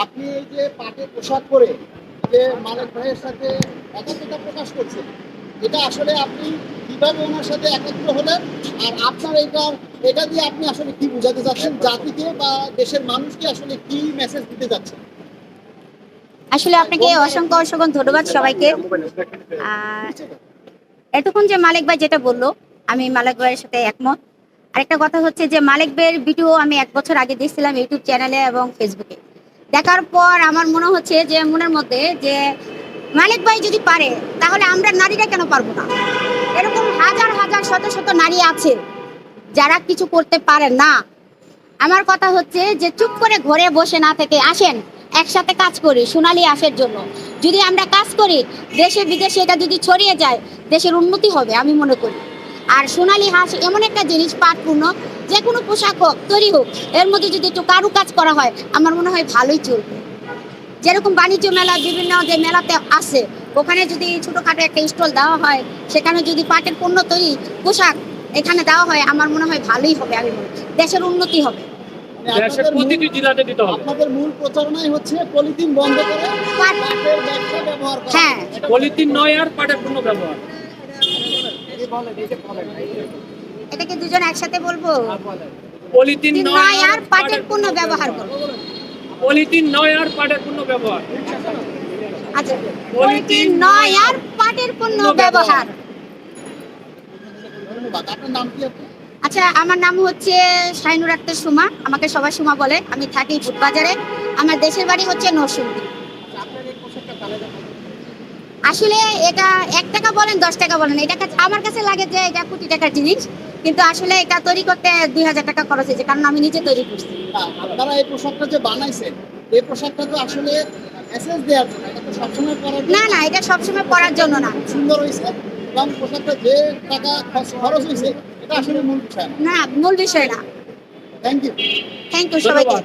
আপনি এই যে পাটের পোশাক পরে যে মালিক ভাইয়ের সাথে একাত্মতা প্রকাশ করছেন, এটা আসলে আপনি কিভাবে ওনার সাথে একত্র হলেন? আর আপনার এটা দিয়ে আপনি আসলে কি বোঝাতে চাচ্ছেন জাতিকে বা দেশের মানুষকে, আসলে কি মেসেজ দিতে চাচ্ছেন? আসলে আপনাকে অসংখ্য অসংখ্য ধন্যবাদ সবাইকে। আর এতক্ষণ যে মালিক ভাই যেটা বললো, আমি মালিক ভাইয়ের সাথে একমত। আরেকটা কথা হচ্ছে যে মালিক ভাইয়ের ভিডিও আমি 1 বছর আগে দেখছিলাম ইউটিউব চ্যানেলে এবং ফেসবুকে। দেখার পর আমার মনে হচ্ছে যে মনের মধ্যে যে মালিক ভাই যদি পারে তাহলে আমরা নারীরা কেন পারবো না? এরকম হাজার হাজার শত শত নারী আছে যারা কিছু করতে পারে না। আমার কথা হচ্ছে যে চুপ করে ঘরে বসে না থেকে আসেন একসাথে কাজ করি সোনালী আঁশের জন্য। যদি আমরা কাজ করি দেশে বিদেশে এটা যদি ছড়িয়ে যায় দেশের উন্নতি হবে আমি মনে করি। আর সোনালী হাঁস এমন একটা জিনিস পাটপূর্ণ, যে কোনো পোশাক হোক তৈরি হোক এর মধ্যে যদি একটু কারুকাজ করা হয় আমার মনে হয় ভালোই চলবে। যেরকম বাণিজ্য মেলা বিভিন্ন যে মেলাতে আসে ওখানে যদি ছোটোখাটো একটা স্টল দেওয়া হয়, সেখানে যদি পাটের পণ্য তৈরি পোশাক এখানে দেওয়া হয় আমার মনে হয় ভালোই হবে। আমি মনে করি দেশের উন্নতি হবে। আপনাদের মূল প্রচারণাই হচ্ছে পলিথিন বন্ধ করে পাটের ব্যবসা ব্যবহার করা। হ্যাঁ, পলিথিন নয় আর পাটের পণ্য ব্যবহার। এটাকে দুজন একসাথে বলবো। পলিথিন নয় আর পাটের পণ্য ব্যবহার করবো। পলিথিন নয় আর পাটের পণ্য ব্যবহার। আচ্ছা, পলিথিন নয় আর পাটের পণ্য ব্যবহার। ধন্যবাদ। আপনার নাম কি? আচ্ছা, আমার নাম হচ্ছে শাহিনুর আক্তার সুমা, আমাকে সবাই সুমা বলে। আমি থাকি ভূতবাজারে, আমার দেশের বাড়ি হচ্ছে নরসিংদী। আসলে এটা 1 টাকা বলেন 10 টাকা বলেন, এটা আমার কাছে লাগে যে এটা কোটি টাকার জিনিস, কিন্তু আসলে এটা তৈরি করতে 2000 টাকা খরচ হয়েছে, কারণ আমি নিজে তৈরি করছি। আপনারা এই পোশাকটা যে বানাইছেন, এই পোশাকটা তো আসলে মেসেজ দেওয়ার জন্য, এটা তো সবসময় পরার জন্য না, এটা সবসময় পরার জন্য না। সুন্দর হয়েছে এবং পোশাকটা যে টাকা খরচ হয়েছে এটা আসলে মূল বিষয় না। না, মূল বিষয় না। থ্যাংক ইউ সবাইকে।